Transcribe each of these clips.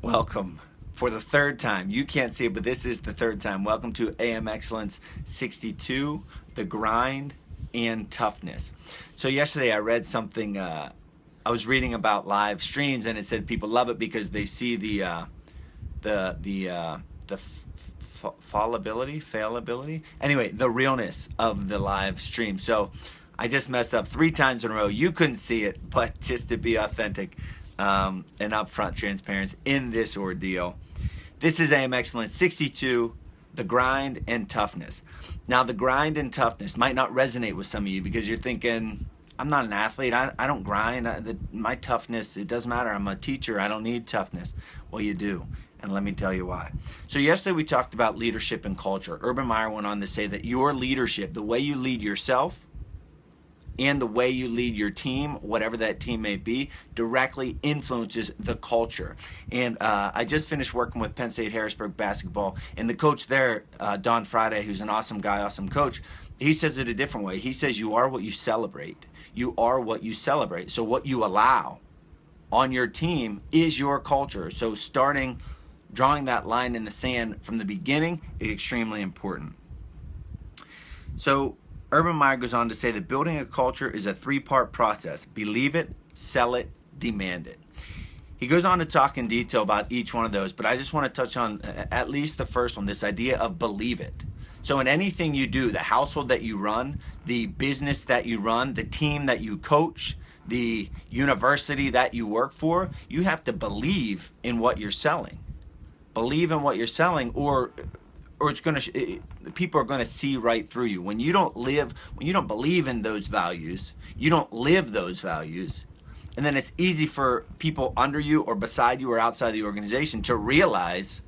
Welcome for the third time. You can't see it, but this is the third time. Welcome to AM Excellence 62, The Grind and Toughness. So yesterday I read something, I was reading about live streams, and it said people love it because they see the failability. Anyway, the realness of the live stream. So I just messed up 3 times in a row. You couldn't see it, but just to be authentic and upfront transparency in this ordeal. This is AM Excellence 62, The Grind and Toughness. Now, the grind and toughness might not resonate with some of you because you're thinking, I'm not an athlete. I don't grind. My toughness, it doesn't matter. I'm a teacher. I don't need toughness. Well, you do. And let me tell you why. So yesterday we talked about leadership and culture. Urban Meyer went on to say that your leadership, the way you lead yourself and the way you lead your team, whatever that team may be, directly influences the culture. And I just finished working with Penn State Harrisburg basketball, and the coach there, Don Friday, who's an awesome guy, awesome coach, he says it a different way. He says you are what you celebrate. You are what you celebrate. So what you allow on your team is your culture. So drawing that line in the sand from the beginning is extremely important. So Urban Meyer goes on to say that building a culture is a 3-part process. Believe it, sell it, demand it. He goes on to talk in detail about each one of those, but I just want to touch on at least the first one, this idea of believe it. So in anything you do, the household that you run, the business that you run, the team that you coach, the university that you work for, you have to believe in what you're selling. Believe in what you're selling, or it's people are going to see right through you. When you don't believe in those values, you don't live those values, and then it's easy for people under you or beside you or outside the organization to realize,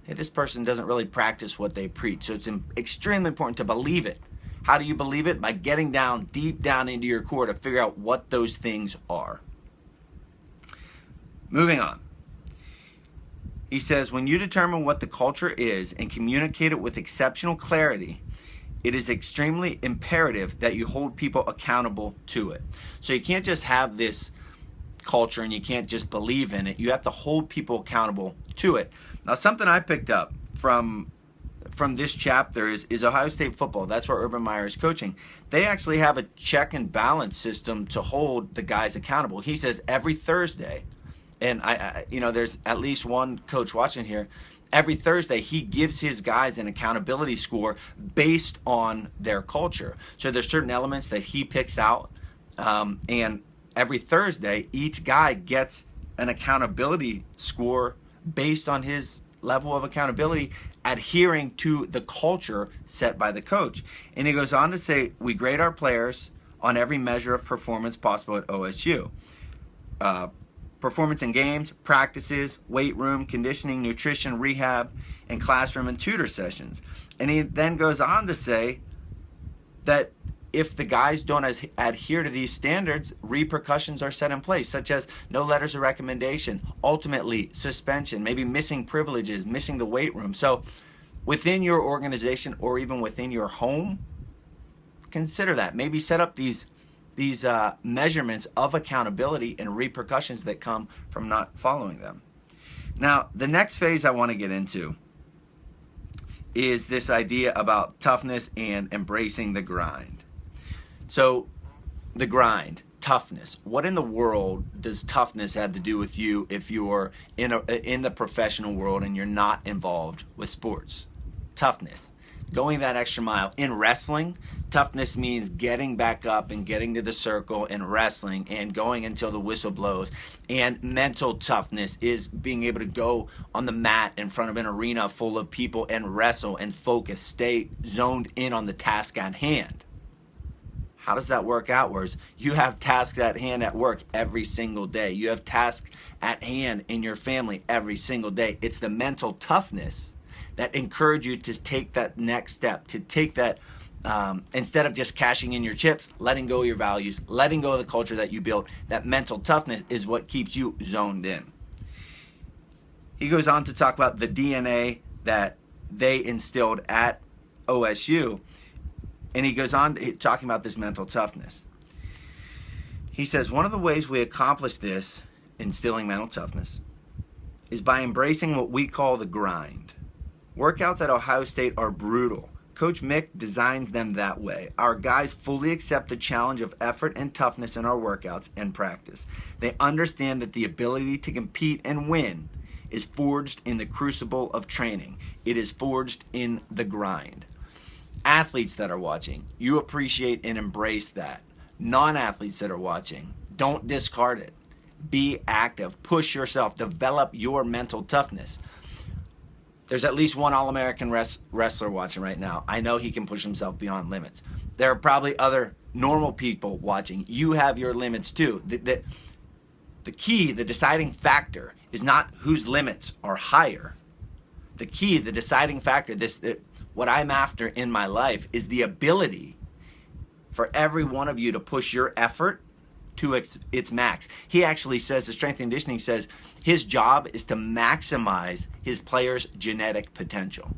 hey, this person doesn't really practice what they preach. So it's extremely important to believe it. How do you believe it? By getting deep down into your core to figure out what those things are. Moving on. He says, when you determine what the culture is and communicate it with exceptional clarity, it is extremely imperative that you hold people accountable to it. So you can't just have this culture and you can't just believe in it. You have to hold people accountable to it. Now, something I picked up from this chapter is Ohio State football. That's where Urban Meyer is coaching. They actually have a check and balance system to hold the guys accountable. He says every Thursday, and there's at least one coach watching here, every Thursday he gives his guys an accountability score based on their culture. So there's certain elements that he picks out, and every Thursday each guy gets an accountability score based on his level of accountability, adhering to the culture set by the coach. And he goes on to say, we grade our players on every measure of performance possible at OSU. Performance in games, practices, weight room, conditioning, nutrition, rehab, and classroom and tutor sessions. And he then goes on to say that if the guys don't adhere to these standards, repercussions are set in place, such as no letters of recommendation, ultimately suspension, maybe missing privileges, missing the weight room. So within your organization or even within your home, consider that. Maybe set up these measurements of accountability and repercussions that come from not following them. Now, the next phase I want to get into is this idea about toughness and embracing the grind. So, the grind, toughness. What in the world does toughness have to do with you if you're in the professional world and you're not involved with sports? Toughness. Going that extra mile. In wrestling, toughness means getting back up and getting to the circle and wrestling and going until the whistle blows. And mental toughness is being able to go on the mat in front of an arena full of people and wrestle and focus, stay zoned in on the task at hand. How does that work out? Whereas you have tasks at hand at work every single day. You have tasks at hand in your family every single day. It's the mental toughness that encourage you to take that next step, to take that, instead of just cashing in your chips, letting go of your values, letting go of the culture that you built. That mental toughness is what keeps you zoned in. He goes on to talk about the DNA that they instilled at OSU, and he goes on talking about this mental toughness. He says, one of the ways we accomplish this, instilling mental toughness, is by embracing what we call the grind. Workouts at Ohio State are brutal. Coach Mick designs them that way. Our guys fully accept the challenge of effort and toughness in our workouts and practice. They understand that the ability to compete and win is forged in the crucible of training. It is forged in the grind. Athletes that are watching, you appreciate and embrace that. Non-athletes that are watching, don't discard it. Be active, push yourself, develop your mental toughness. There's at least one All-American wrestler watching right now. I know he can push himself beyond limits. There are probably other normal people watching. You have your limits too. The key, the deciding factor is not whose limits are higher. The key, the deciding factor, what I'm after in my life is the ability for every one of you to push your effort to its max. He actually says, the strength and conditioning says, his job is to maximize his player's genetic potential.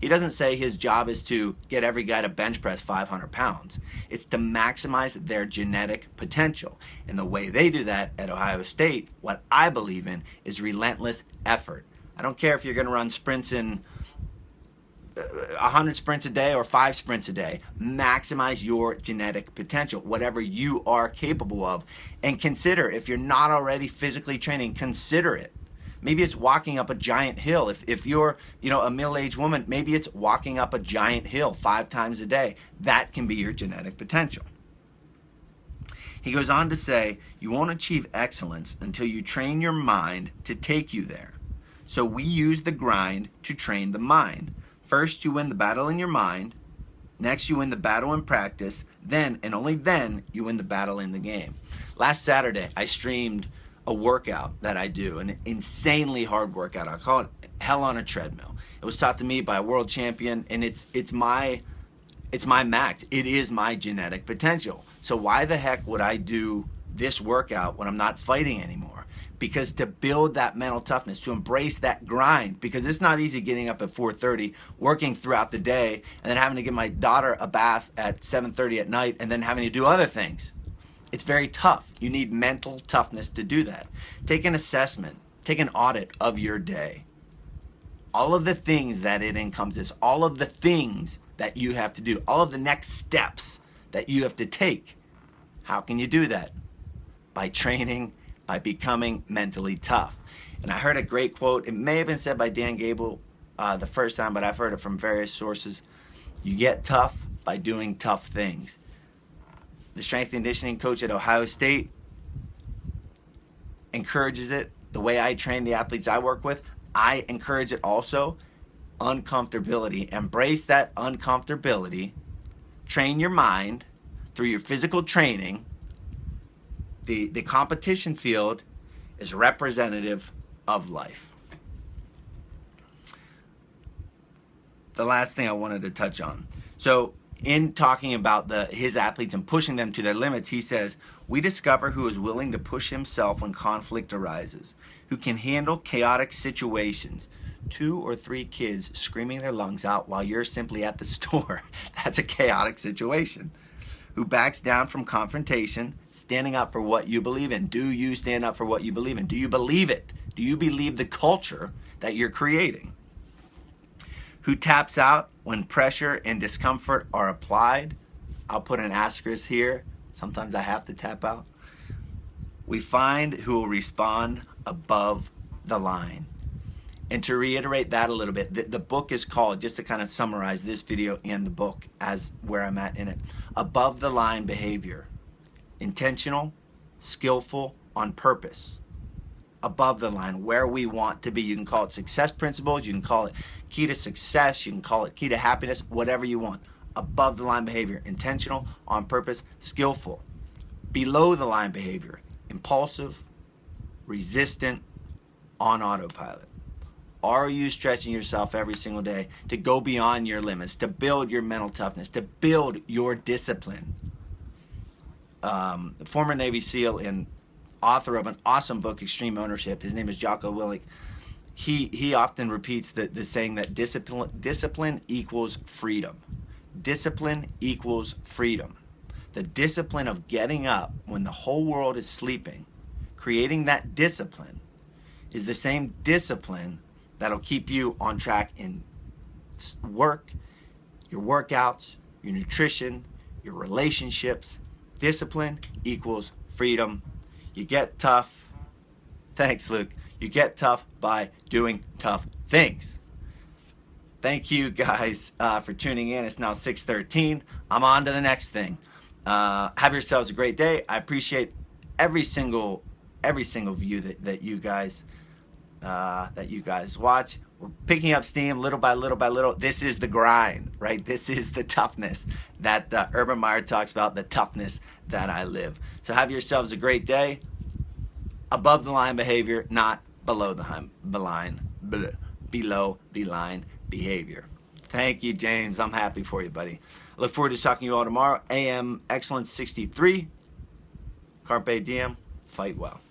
He doesn't say his job is to get every guy to bench press 500 pounds. It's to maximize their genetic potential. And the way they do that at Ohio State, what I believe in, is relentless effort. I don't care if you're going to run sprints in 100 sprints a day or 5 sprints a day. Maximize your genetic potential, whatever you are capable of. And consider, if you're not already physically training, consider it. Maybe it's walking up a giant hill. If you're, a middle-aged woman, maybe it's walking up a giant hill 5 times a day. That can be your genetic potential. He goes on to say, you won't achieve excellence until you train your mind to take you there. So we use the grind to train the mind. First, you win the battle in your mind. Next, you win the battle in practice. Then, and only then, you win the battle in the game. Last Saturday, I streamed a workout that I do, an insanely hard workout. I call it hell on a treadmill. It was taught to me by a world champion, and it's my max. It is my genetic potential. So why the heck would I do this workout when I'm not fighting anymore? Because to build that mental toughness, to embrace that grind, because it's not easy getting up at 4:30, working throughout the day, and then having to give my daughter a bath at 7:30 at night, and then having to do other things. It's very tough. You need mental toughness to do that. Take an assessment, take an audit of your day. All of the things that it encompasses, all of the things that you have to do, all of the next steps that you have to take. How can you do that? By training, by becoming mentally tough. And I heard a great quote. It may have been said by Dan Gable the first time, but I've heard it from various sources. You get tough by doing tough things. The strength and conditioning coach at Ohio State encourages it. The way I train the athletes I work with, I encourage it also. Uncomfortability. Embrace that uncomfortability. Train your mind through your physical training. The competition field is representative of life. The last thing I wanted to touch on. So in talking about his athletes and pushing them to their limits, he says, we discover who is willing to push himself when conflict arises, who can handle chaotic situations. 2 or 3 kids screaming their lungs out while you're simply at the store. That's a chaotic situation. Who backs down from confrontation, standing up for what you believe in. Do you stand up for what you believe in? Do you believe it? Do you believe the culture that you're creating? Who taps out when pressure and discomfort are applied? I'll put an asterisk here. Sometimes I have to tap out. We find who will respond above the line. And to reiterate that a little bit, the book is called, just to kind of summarize this video and the book as where I'm at in it, Above the Line Behavior. Intentional, skillful, on purpose. Above the line, where we want to be. You can call it success principles, you can call it key to success, you can call it key to happiness, whatever you want. Above the line behavior, intentional, on purpose, skillful. Below the line behavior, impulsive, resistant, on autopilot. Are you stretching yourself every single day to go beyond your limits, to build your mental toughness, to build your discipline? Former Navy SEAL and author of an awesome book, Extreme Ownership, his name is Jocko Willink. He often repeats the saying that discipline equals freedom. Discipline equals freedom. The discipline of getting up when the whole world is sleeping, creating that discipline, is the same discipline that'll keep you on track in work, your workouts, your nutrition, your relationships. Discipline equals freedom. You get tough. Thanks, Luke. You get tough by doing tough things. Thank you guys for tuning in. It's now 6:13. I'm on to the next thing. Have yourselves a great day. I appreciate every single view that you guys watch. We're picking up steam little by little by little. This is the grind, right? This is the toughness that Urban Meyer talks about, the toughness that I live. So have yourselves a great day. Above the line behavior, not below the line behavior. Thank you, James. I'm happy for you, buddy. I look forward to talking to you all tomorrow. AM Excellence 63. Carpe diem. Fight well.